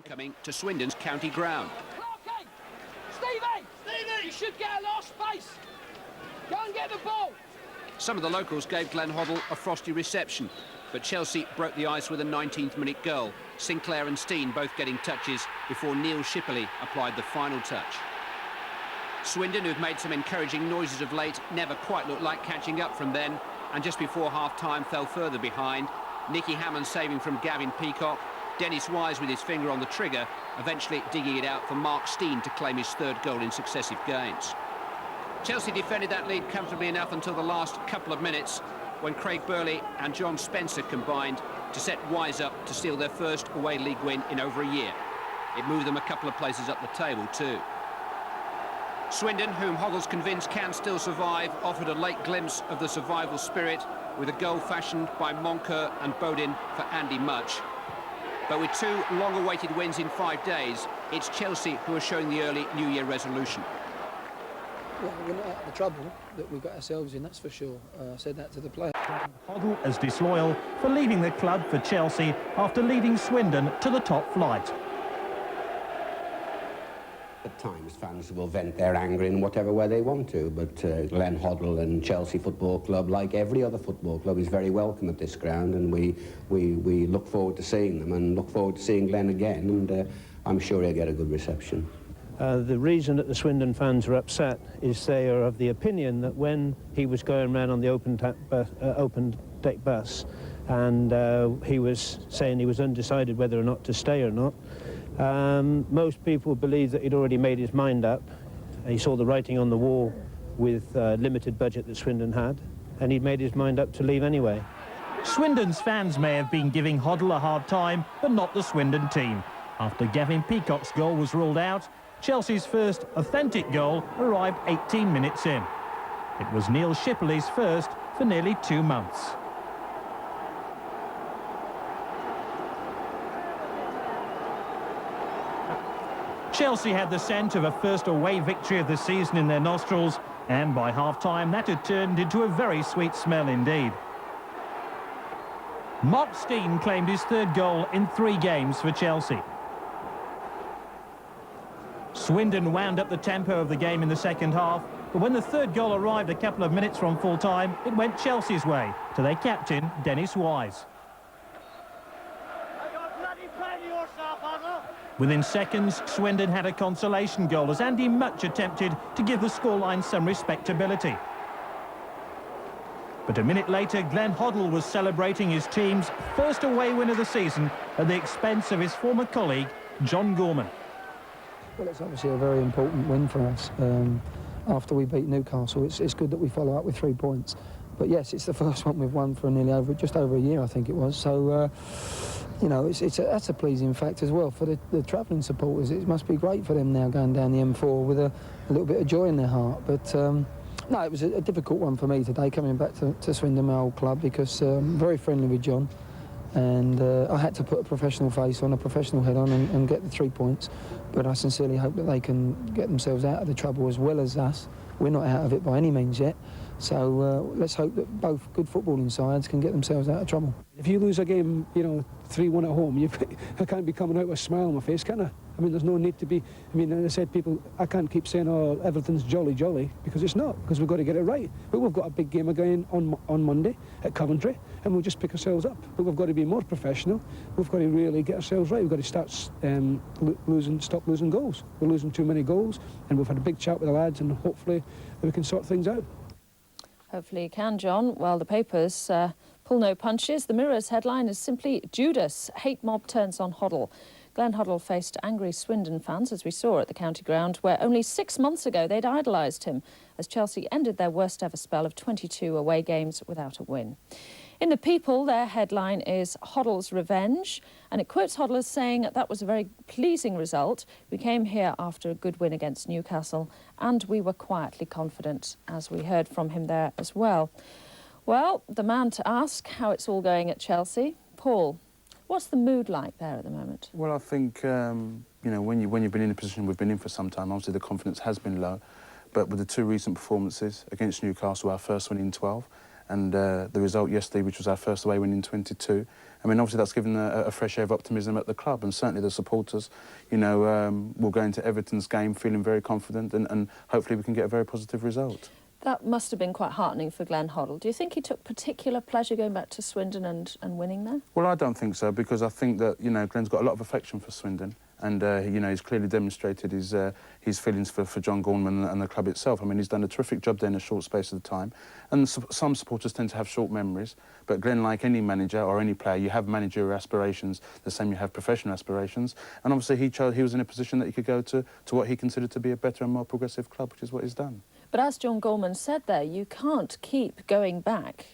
Coming to Swindon's county ground. Stevie! You should get a lot of space. Go and get the ball. Some of the locals gave Glenn Hoddle a frosty reception, but Chelsea broke the ice with a 19th-minute goal. Sinclair and Steen both getting touches before Neil Shipley applied the final touch. Swindon, who've made some encouraging noises of late, never quite looked like catching up from then, and just before half-time fell further behind. Nicky Hammond saving from Gavin Peacock. Dennis Wise with his finger on the trigger, eventually digging it out for Mark Steen to claim his third goal in successive games. Chelsea defended that lead comfortably enough until the last couple of minutes, when Craig Burley and John Spencer combined to set Wise up to steal their first away league win in over a year. It moved them a couple of places up the table too. Swindon, whom Hoddle's convinced can still survive, offered a late glimpse of the survival spirit with a goal fashioned by Moncur and Bodin for Andy Much. But with two long-awaited wins in 5 days, it's Chelsea who are showing the early New Year resolution. Well, we're not out of the trouble that we got ourselves in, that's for sure. I said that to the players. Hoddle as disloyal for leaving the club for Chelsea after leading Swindon to the top flight. At times, fans will vent their anger in whatever way they want to, but Glenn Hoddle and Chelsea Football Club, like every other football club, is very welcome at this ground, and we look forward to seeing them and look forward to seeing Glenn again, and I'm sure he'll get a good reception. The reason that the Swindon fans are upset is they are of the opinion that when he was going around on the open deck bus and he was saying he was undecided whether or not to stay or not, most people believe that he'd already made his mind up. He saw the writing on the wall with limited budget that Swindon had, and he'd made his mind up to leave anyway. Swindon's fans may have been giving Hoddle a hard time, but not the Swindon team. After Gavin Peacock's goal was ruled out, Chelsea's first authentic goal arrived 18 minutes in. It was Neil Shipley's first for nearly 2 months. Chelsea had the scent of a first away victory of the season in their nostrils, and by half-time that had turned into a very sweet smell indeed. Mark Steen claimed his third goal in 3 games for Chelsea. Swindon wound up the tempo of the game in the second half, but when the third goal arrived a couple of minutes from full-time, it went Chelsea's way to their captain, Dennis Wise. Within seconds, Swindon had a consolation goal as Andy Much attempted to give the scoreline some respectability. But a minute later, Glenn Hoddle was celebrating his team's first away win of the season at the expense of his former colleague, John Gorman. Well, it's obviously a very important win for us. After we beat Newcastle, it's good that we follow up with 3 points. But yes, it's the first one we've won for just over a year, I think it was. So, you know, that's a pleasing fact as well for the travelling supporters. It must be great for them now going down the M4 with a little bit of joy in their heart. But no, it was a difficult one for me today, coming back to Swindon, my old club, because I'm very friendly with John. And I had to put a professional face on, a professional head on and get the 3 points. But I sincerely hope that they can get themselves out of the trouble as well as us. We're not out of it by any means yet. So let's hope that both good footballing sides can get themselves out of trouble. If you lose a game, you know, 3-1 at home, I can't be coming out with a smile on my face, can I? I mean, there's no need to be. I mean, as I said, I can't keep saying, oh, everything's jolly, because it's not, because we've got to get it right. But we've got a big game again on Monday at Coventry, and we'll just pick ourselves up. But we've got to be more professional. We've got to really get ourselves right. We've got to start stop losing goals. We're losing too many goals, and we've had a big chat with the lads, and hopefully we can sort things out. Hopefully you can, John. Well, the papers pull no punches. The Mirror's headline is simply Judas, hate mob turns on Hoddle. Glenn Hoddle faced angry Swindon fans, as we saw at the county ground, where only 6 months ago they'd idolised him, as Chelsea ended their worst ever spell of 22 away games without a win. In the People, their headline is Hoddle's Revenge, and it quotes Hoddle as saying that was a very pleasing result. We came here after a good win against Newcastle, and we were quietly confident, as we heard from him there as well. Well, the man to ask how it's all going at Chelsea, Paul. What's the mood like there at the moment? Well, I think, you know, when you've been in a position we've been in for some time, obviously the confidence has been low. But with the 2 recent performances against Newcastle, our first win in 12, and the result yesterday, which was our first away win in 22. I mean, obviously that's given a fresh air of optimism at the club, and certainly the supporters, you know, will go into Everton's game feeling very confident, and hopefully we can get a very positive result. That must have been quite heartening for Glenn Hoddle. Do you think he took particular pleasure going back to Swindon and winning there? Well, I don't think so, because I think that, you know, Glenn's got a lot of affection for Swindon, and, you know, he's clearly demonstrated his feelings for John Gorman and the club itself. I mean, he's done a terrific job there in a short space of time, and some supporters tend to have short memories, but Glenn, like any manager or any player, you have managerial aspirations, the same you have professional aspirations, and obviously he was in a position that he could go to what he considered to be a better and more progressive club, which is what he's done. But as John Gorman said there, you can't keep going back.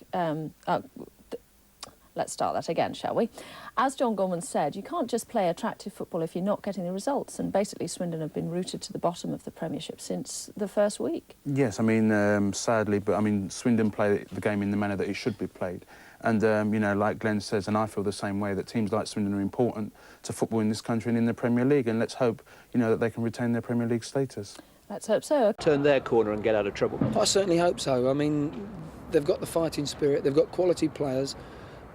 Let's start that again, shall we? As John Gorman said, you can't just play attractive football if you're not getting the results. And basically, Swindon have been rooted to the bottom of the Premiership since the first week. Yes, I mean, sadly, but I mean, Swindon play the game in the manner that it should be played. And, you know, like Glenn says, and I feel the same way, that teams like Swindon are important to football in this country and in the Premier League. And let's hope, you know, that they can retain their Premier League status. Let's hope so. Turn their corner and get out of trouble. I certainly hope so. I mean, they've got the fighting spirit, they've got quality players.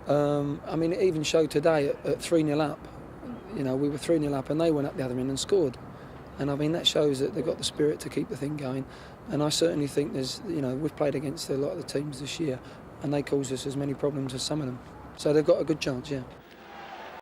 I mean, it even showed today at 3-0 up. You know, we were 3-0 up and they went up the other end and scored. And I mean, that shows that they've got the spirit to keep the thing going. And I certainly think there's, you know, we've played against a lot of the teams this year and they caused us as many problems as some of them. So they've got a good chance, yeah.